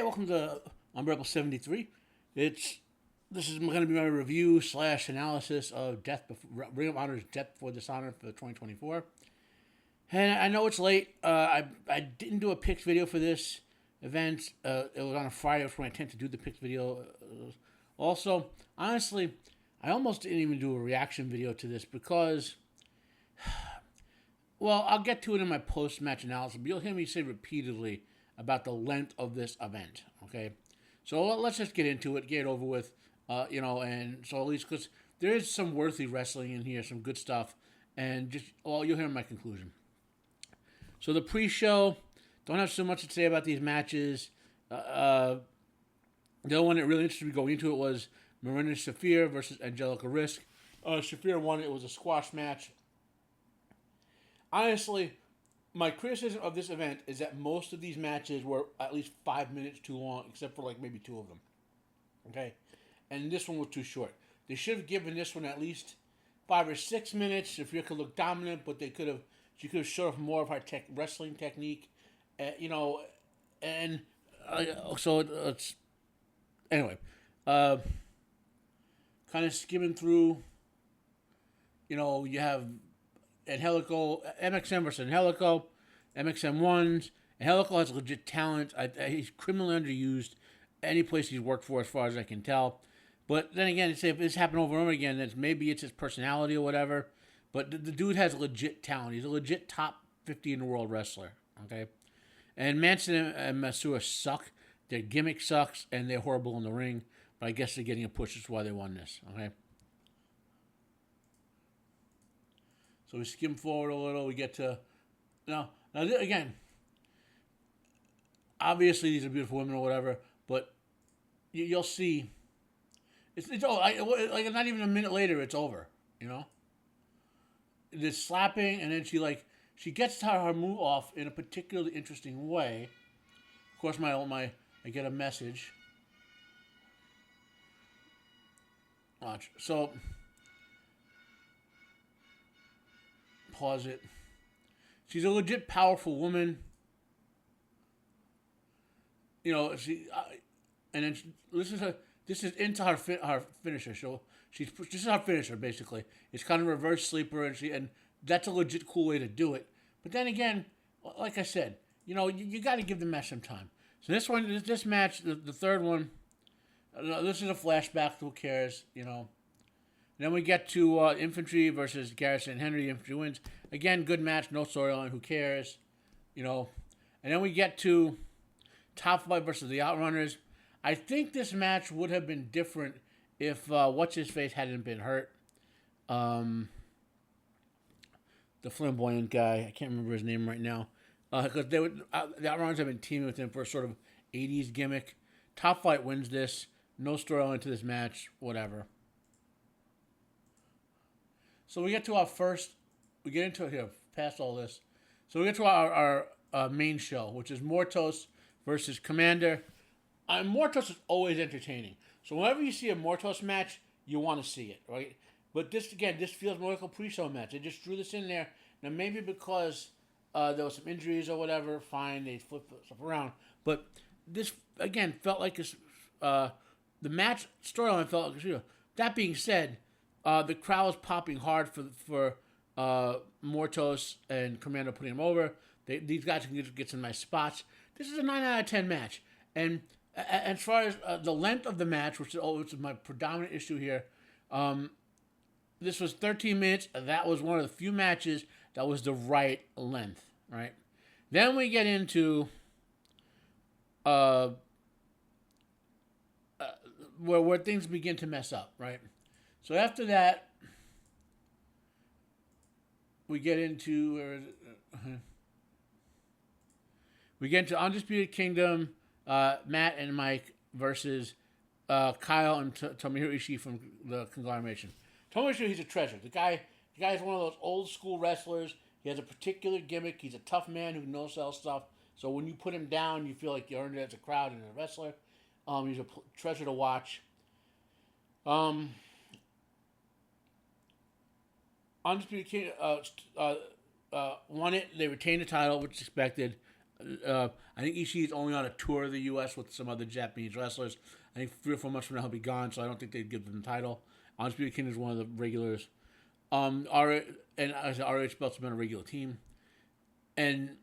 welcome to Unbearable 73. This is going to be my review slash analysis of Ring of Honor's Death Before Dishonor for 2024. And I know it's late. I didn't do a picks video for this event. It was on a Friday, which when I tend to do the picks video. Also, honestly, I almost didn't even do a reaction video to this because, well, I'll get to it in my post-match analysis, but you'll hear me say repeatedly about the length of this event, okay? So let's just get into it, get it over with, and so at least because there is some worthy wrestling in here, some good stuff, and just, well, you'll hear my conclusion. So the pre-show, don't have so much to say about these matches. The other one that really interested me going into it was Marina Shafir versus Angelica Risk. Shafir won. It was a squash match. Honestly, my criticism of this event is that most of these matches were at least 5 minutes too long, except for like maybe two of them. Okay? And this one was too short. They should have given this one at least 5 or 6 minutes. Shafir could look dominant, but she could have showed off more of her wrestling technique. So it's anyway. Kind of skimming through. You have Angelico, MXM versus Angelico. MXM wins. Angelico has legit talent. He's criminally underused any place he's worked for, as far as I can tell. But then again, if this happened over and over again, then maybe it's his personality or whatever. But the dude has legit talent. He's a legit top 50 in the world wrestler. Okay, and Manson and Masura suck. Their gimmick sucks, and they're horrible in the ring. But I guess they're getting a push. That's why they won this. Okay. So we skim forward a little. We get to now again. Obviously, these are beautiful women or whatever, but you'll see. It's like not even a minute later, it's over. This slapping, and then she gets her move off in a particularly interesting way. Of course, I get a message. Watch. So pause it. She's a legit powerful woman. And then this is into her finisher. So this is her finisher basically. It's kind of reverse sleeper, and that's a legit cool way to do it. But then again, like I said, you got to give the match some time. So this match, the third one, this is a flashback. Who cares? Then we get to Infantry versus Garrison and Henry. Infantry wins. Again, good match, no storyline. Who cares? And then we get to Top Flight versus the Outrunners. I think this match would have been different if What's-His-Face hadn't been hurt. The flamboyant guy. I can't remember his name right now. Because the Outrunners have been teaming with him for a sort of 80s gimmick. Top Flight wins this. No storyline to this match. Whatever. So we get to we get into it here, past all this. So we get to our main show, which is Mortos versus Commander. Mortos is always entertaining. So whenever you see a Mortos match, you want to see it, right? But this feels more like a pre-show match. They just threw this in there. Now maybe because there was some injuries or whatever, fine, they flipped stuff around. But this, again, felt like the match storyline felt like a pre-show. That being said, the crowd was popping hard for Mortos and Commander putting him over. These guys can get some nice spots. This is a 9 out of 10 match. And as far as the length of the match, which is my predominant issue here, this was 13 minutes. That was one of the few matches that was the right length, right? Then we get into where things begin to mess up, right? So after that, we get into Undisputed Kingdom, Matt and Mike versus Kyle and Tomohiro Ishii from the Conglomeration. Tomohiro Ishii, he's a treasure. The guy is one of those old school wrestlers. He has a particular gimmick. He's a tough man who knows sell stuff. So when you put him down, you feel like you earned it as a crowd and a wrestler. He's a treasure to watch. Undisputed King won it. They retained the title, which is expected. I think Ishii is only on a tour of the U.S. with some other Japanese wrestlers. I think 3 or 4 months from now he'll be gone, so I don't think they'd give him the title. Undisputed King is one of the regulars. And as ROH belt's been a regular team. And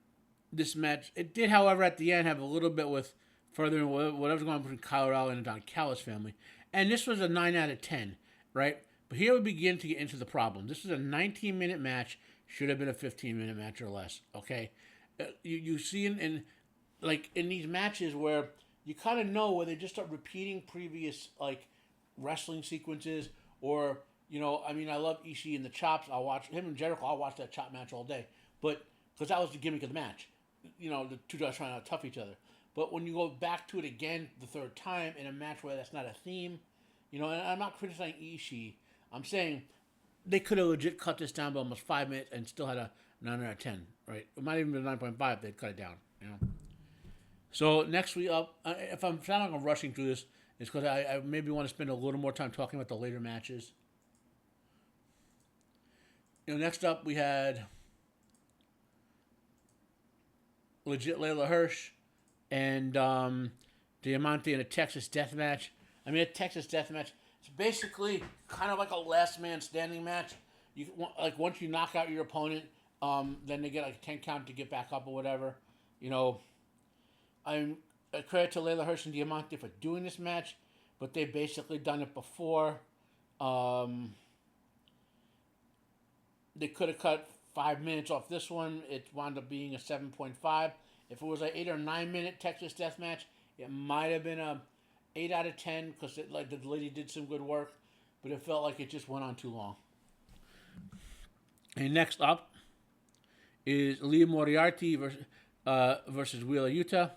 this match, it did, however, at the end have a little bit with furthering whatever's going on between Kyle O'Reilly and the Don Callis family. And this was a 9 out of 10, right? But here we begin to get into the problem. This is a 19-minute match. Should have been a 15-minute match or less, okay? You see in these matches where you kind of know where they just start repeating previous, like, wrestling sequences or, I love Ishii and the chops. I'll watch him and Jericho. I'll watch that chop match all day. But, because that was the gimmick of the match. The two guys trying to tough each other. But when you go back to it again the third time in a match where that's not a theme, and I'm not criticizing Ishii. I'm saying they could have legit cut this down by almost 5 minutes and still had a 9 out of 10, right? It might even be 9.5 if they'd cut it down, So next week up, if I'm sounding like I'm rushing through this, it's because I maybe want to spend a little more time talking about the later matches. Next up we had legit Layla Hirsch and Diamante in a Texas Death Match. A Texas Death Match. It's basically kind of like a last man standing match. Once you knock out your opponent, then they get like a 10 count to get back up or whatever. I'm a credit to Layla Hirsch and Diamante for doing this match, but they've basically done it before. They could have cut 5 minutes off this one. It wound up being a 7.5. If it was an 8 or 9 minute Texas Death Match, it might have been a 8 out of 10 because the lady did some good work, but it felt like it just went on too long. And next up is Lee Moriarty versus Wheeler Yuta.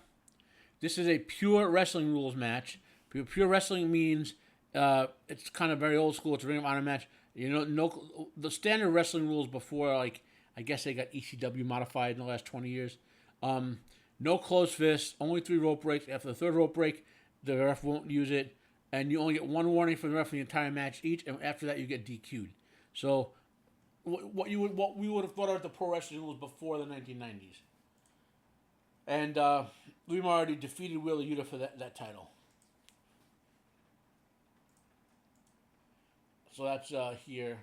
This is a pure wrestling rules match. Pure wrestling means it's kind of very old school. It's a Ring of Honor match. The standard wrestling rules before, I guess they got ECW modified in the last 20 years. No closed fists, only 3 rope breaks. After the third rope break, the ref won't use it, and you only get 1 warning from the ref for the entire match each, and after that you get DQ'd. So, what we would have thought of the pro wrestling rules before the 1990s. And Lee Moriarty defeated Wheeler Yuta for that title. So that's here.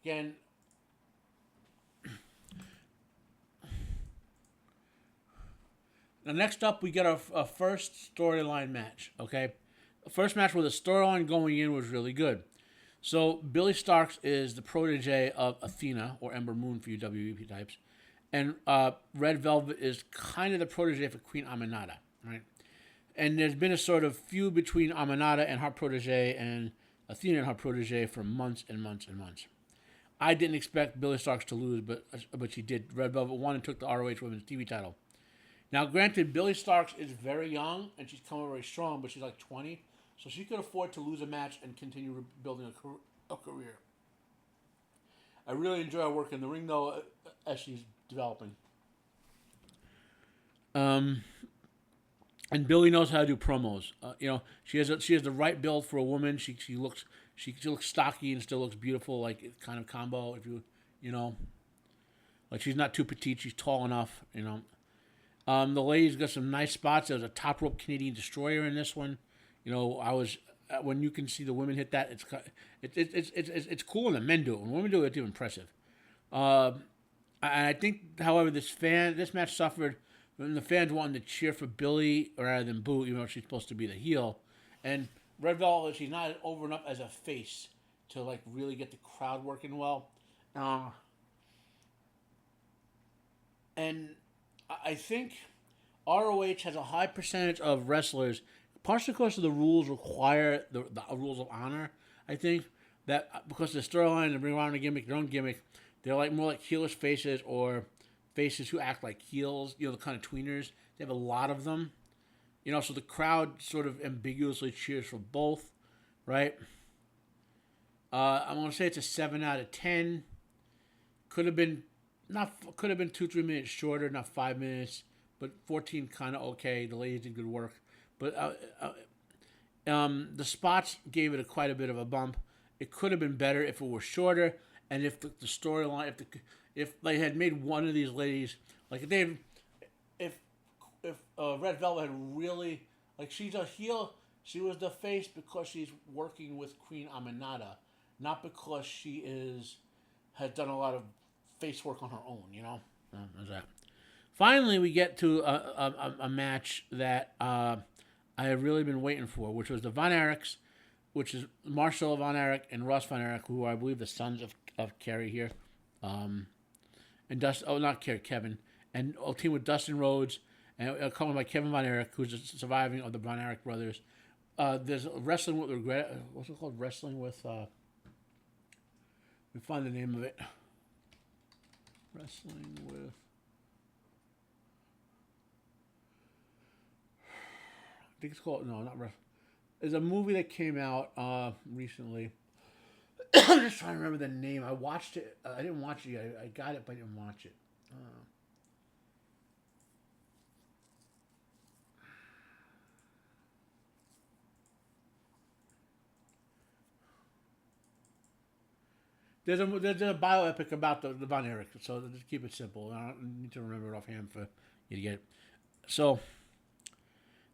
Again, now next up we get our first storyline match, okay? The first match with the storyline going in was really good. So Billy Starks is the protege of Athena, or Ember Moon for you WEP types. And Red Velvet is kind of the protege for Queen Aminata, right? And there's been a sort of feud between Aminata and her protege and Athena and her protege for months and months and months. I didn't expect Billy Starks to lose, but she did. Red Velvet won and took the ROH Women's TV title. Now, granted, Billy Starks is very young, and she's coming very strong, but she's like 20, so she could afford to lose a match and continue building a career. I really enjoy her work in the ring, though, as she's developing. And Billy knows how to do promos. She has the right build for a woman. She looks stocky and still looks beautiful, like kind of combo. If like she's not too petite, she's tall enough. The lady's got some nice spots. There's a top rope Canadian Destroyer in this one. When you can see the women hit that, it's cool when the men do it. When women do it, it's even impressive. I think, however, this match suffered when the fans wanted to cheer for Billy rather than boo, even though she's supposed to be the heel. And Red Velvet, she's not over enough as a face to really get the crowd working well. And I think ROH has a high percentage of wrestlers, partially because of the rules require the rules of honor. I think that because the storyline and Ring of Honor gimmick, their own gimmick, they're more like heelish faces or faces who act like heels. The kind of tweeners. They have a lot of them. So the crowd sort of ambiguously cheers for both, right? I'm gonna say it's a 7 out of 10. Could have been 2-3 minutes shorter, not 5 minutes, but 14 kind of okay. The ladies did good work, but the spots gave it quite a bit of a bump. It could have been better if it were shorter, and if the storyline, if they had made one of these ladies, like if Red Velvet had really, like, she's a heel, she was the face because she's working with Queen Aminata, not because has done a lot of face work on her own, you know? There's that. Finally, we get to a match that I have really been waiting for, which was the Von Erichs, which is Marcel Von Erich and Ross Von Erich, who are, I believe, the sons of Kerry here. And not Kerry, Kevin. And a team with Dustin Rhodes, and accompanied by Kevin Von Erich, who's surviving of the Von Erich brothers. There's Wrestling with Regret. What's it called? Wrestling with... let me find the name of it. Wrestling with... I think it's called... No, not Wrestling. There's a movie that came out recently. I'm just trying to remember the name. I watched it. I didn't watch it yet. I got it, but I didn't watch it. There's a bioepic about the Von Erich, so just keep it simple. I don't need to remember it offhand for you to get it. So,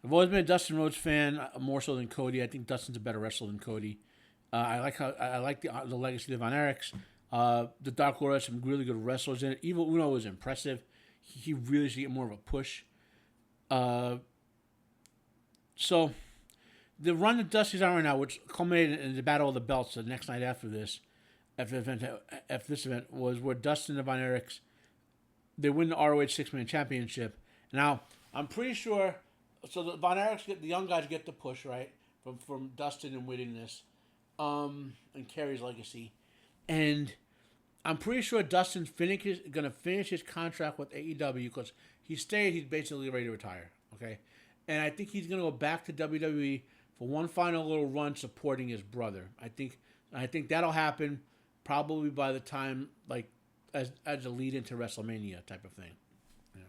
I've always been a Dustin Rhodes fan, more so than Cody. I think Dustin's a better wrestler than Cody. I like the legacy of the Von Erichs. The Dark Lord has some really good wrestlers in it. Evil Uno was impressive. He really should get more of a push. So, the run that Dusty's on right now, which culminated in the Battle of the Belts the next night after this event, was where Dustin and the Von Erichs, they win the ROH 6-Man Championship. Now, I'm pretty sure, so the Von Erichs the young guys get the push, right, from Dustin and winning this, and Kerry's legacy. And I'm pretty sure Dustin's going to finish his contract with AEW because he's basically ready to retire, okay? And I think he's going to go back to WWE for one final little run supporting his brother. I think that'll happen probably by the time, like, as a lead into WrestleMania type of thing. Yeah.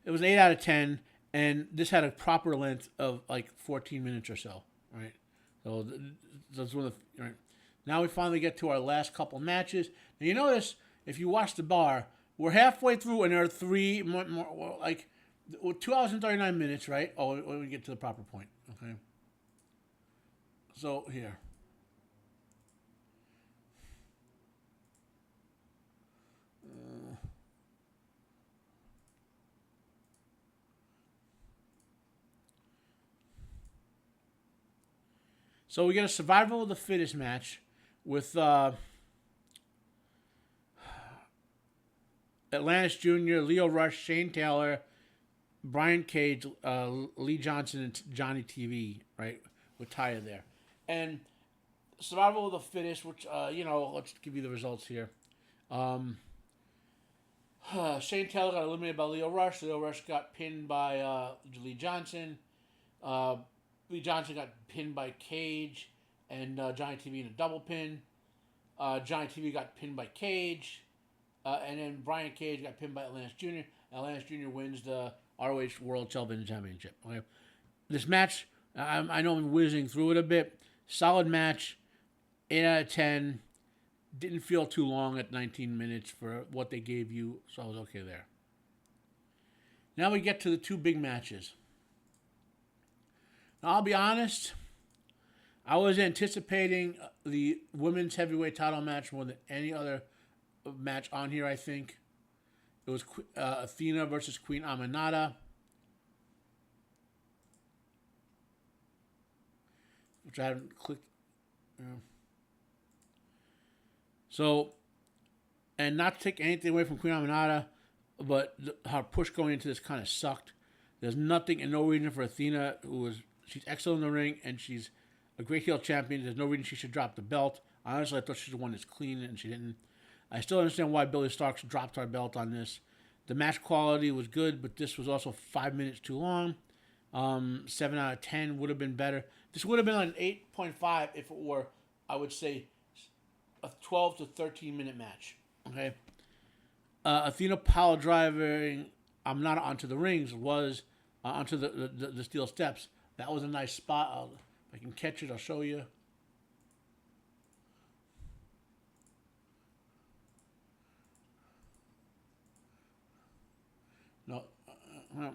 It was an 8 out of 10, and this had a proper length of like 14 minutes or so, right? So that's one of the, right. Now we finally get to our last couple matches. Now you notice, if you watch the bar, we're halfway through, and there are 3 more, like 2 hours and 39 minutes, right? Oh, when we get to the proper point, okay? So here. So we get a survival of the fittest match with Atlantis Jr., Leo Rush, Shane Taylor, Brian Cage, Lee Johnson, and Johnny TV, right? With Taya there. And survival of the fittest, which, let's give you the results here. Shane Taylor got eliminated by Leo Rush. Leo Rush got pinned by Lee Johnson. Lee Johnson got pinned by Cage and Johnny TV in a double pin. Johnny TV got pinned by Cage. And then Brian Cage got pinned by Atlantis Jr. Atlantis Jr. wins the ROH World Television Championship. Okay? This match, I know I'm whizzing through it a bit. Solid match. 8 out of 10. Didn't feel too long at 19 minutes for what they gave you, so I was okay there. Now we get to the 2 big matches. Now, I'll be honest, I was anticipating the women's heavyweight title match more than any other match on here, I think. It was Athena versus Queen Aminata, which I haven't clicked. So, and not to take anything away from Queen Aminata, but her push going into this kind of sucked. There's nothing and no reason for Athena, she's excellent in the ring, and she's a great heel champion. There's no reason she should drop the belt. Honestly, I thought she should have won this clean, and she didn't. I still understand why Billy Starks dropped her belt on this. The match quality was good, but this was also 5 minutes too long. 7 out of 10 would have been better. This would have been like an 8.5 if it were, I would say, a 12 to 13 minute match. Okay. Athena power driving Aminata onto the rings was onto the steel steps. That was a nice spot. If I can catch it, I'll show you. No. Well,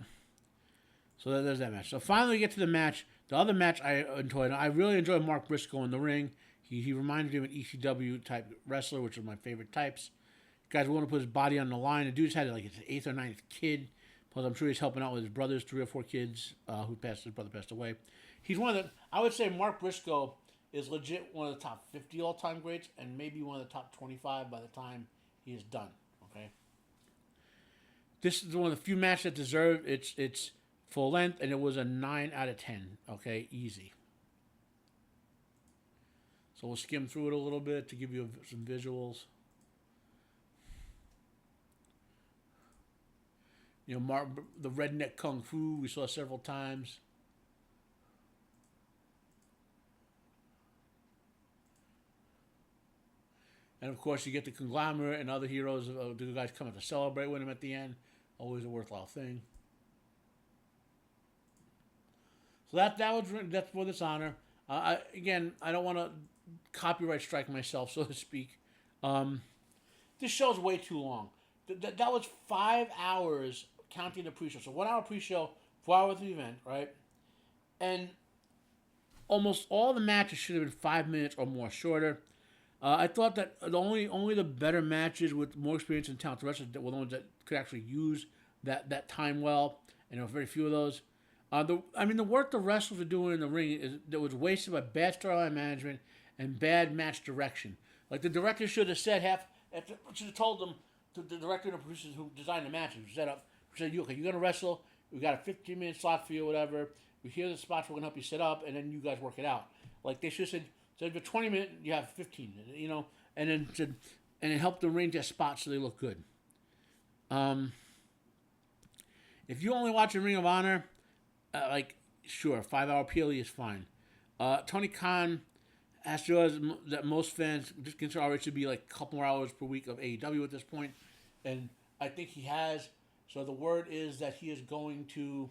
so there's that match. So finally we get to the match. The other match I enjoyed. I really enjoyed Mark Briscoe in the ring. He reminded me of an ECW type wrestler, which are my favorite types. Guys willing to put his body on the line. The dude's had like his 8th or 9th kid. Plus, I'm sure he's helping out with his brother's 3 or 4 kids his brother passed away. He's one of the, I would say Mark Briscoe is legit one of the top 50 all-time greats and maybe one of the top 25 by the time he is done. Okay. This is one of the few matches that deserve its full length, and it was a 9 out of 10. Okay, easy. So we'll skim through it a little bit to give you some visuals. You know, the redneck kung fu we saw several times. And of course, you get the conglomerate and other heroes. The guys come up to celebrate with him at the end. Always a worthwhile thing. So that's for Dishonor. Again, I don't want to copyright strike myself, so to speak. This show's way too long. That was 5 hours counting the pre-show. So 1 hour pre-show, 4 hours of the event, right? And almost all the matches should have been 5 minutes or more shorter. I thought that only the better matches with more experience and talent, the rest of were the ones that could actually use that time well, and there were very few of those. The work the wrestlers were doing in the ring that was wasted by bad storyline management and bad match direction. Like the director should have said should have told them, the director and the producers who designed the matches, said, you're going to wrestle, we got a 15-minute slot for you, whatever, we hear the spots, we're going to help you set up, and then you guys work it out. Like they should have said, so for 20 minutes, you have 15, and then help them arrange their spots so they look good. If you only watch Ring of Honor, sure, 5 hour PLE is fine. Tony Khan has to realize that most fans just consider ROH to be like a couple more hours per week of AEW at this point, and I think he has. So the word is that he is going to.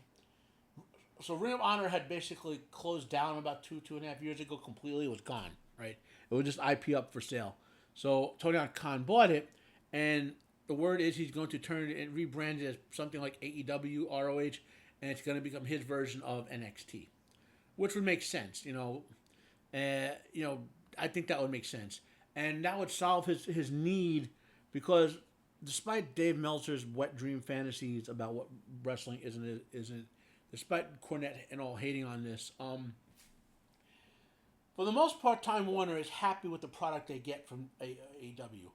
So Ring of Honor had basically closed down about 2.5 years ago completely. It was gone, right? It was just IP up for sale. So Tony Khan bought it, and the word is he's going to turn it and rebrand it as something like AEW, ROH, and it's going to become his version of NXT, which would make sense, I think that would make sense. And that would solve his need, because despite Dave Meltzer's wet dream fantasies about what wrestling isn't, despite Cornette and all hating on this, for the most part, Time Warner is happy with the product they get from AEW.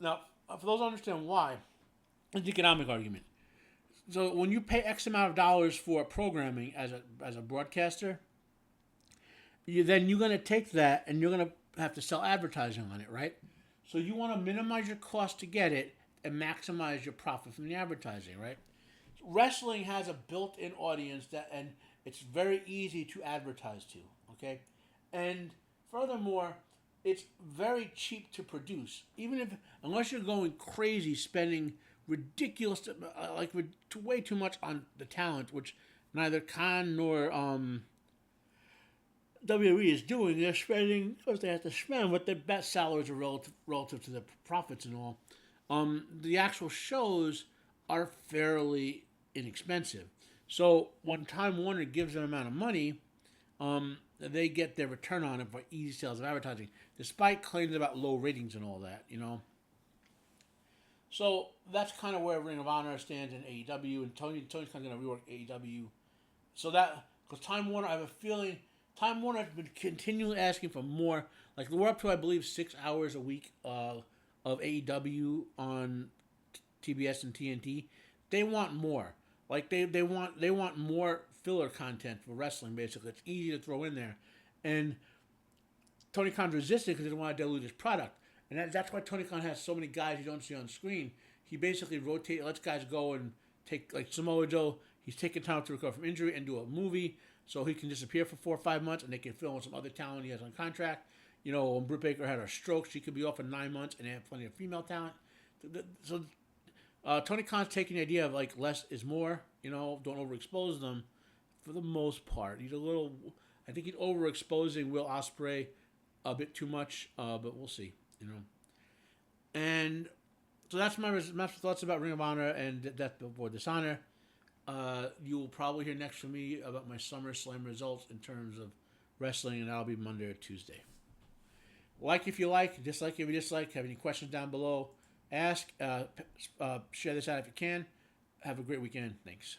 Now, for those who understand why, it's an economic argument. So when you pay X amount of dollars for programming as a broadcaster, then you're going to take that and you're going to have to sell advertising on it, right? So you want to minimize your cost to get it and maximize your profit from the advertising, right? Wrestling has a built-in audience and it's very easy to advertise to, okay? And furthermore, it's very cheap to produce. Unless you're going crazy spending ridiculous, way too much on the talent, which neither Khan nor WWE is doing. They're spending because they have to spend, but their best salaries are relative to the profits and all. The actual shows are fairly inexpensive. So when Time Warner gives them an amount of money, they get their return on it for easy sales of advertising, despite claims about low ratings and all that, So that's kind of where Ring of Honor stands in AEW, and Tony's kind of going to rework AEW. So that, because Time Warner, I have a feeling, Time Warner has been continually asking for more. Like, we're up to, I believe, 6 hours a week of AEW on TBS and TNT. They want more. Like, they want more filler content for wrestling, basically. It's easy to throw in there. And Tony Khan's resisting because he doesn't want to dilute his product. And that's why Tony Khan has so many guys you don't see on screen. He basically lets guys go and take, like Samoa Joe, he's taking time to recover from injury and do a movie so he can disappear for 4 or 5 months and they can film with some other talent he has on contract. When Britt Baker had her stroke, she could be off for 9 months and they have plenty of female talent. So Tony Khan's taking the idea of like less is more, don't overexpose them for the most part. I think he's overexposing Will Ospreay a bit too much, but we'll see. And So that's my thoughts about Ring of Honor and Death Before Dishonor. You will probably hear next from me about my SummerSlam results in terms of wrestling, and that'll be Monday or Tuesday. Like if you like, dislike if you dislike. Have any questions down below? Ask. Share this out if you can. Have a great weekend. Thanks.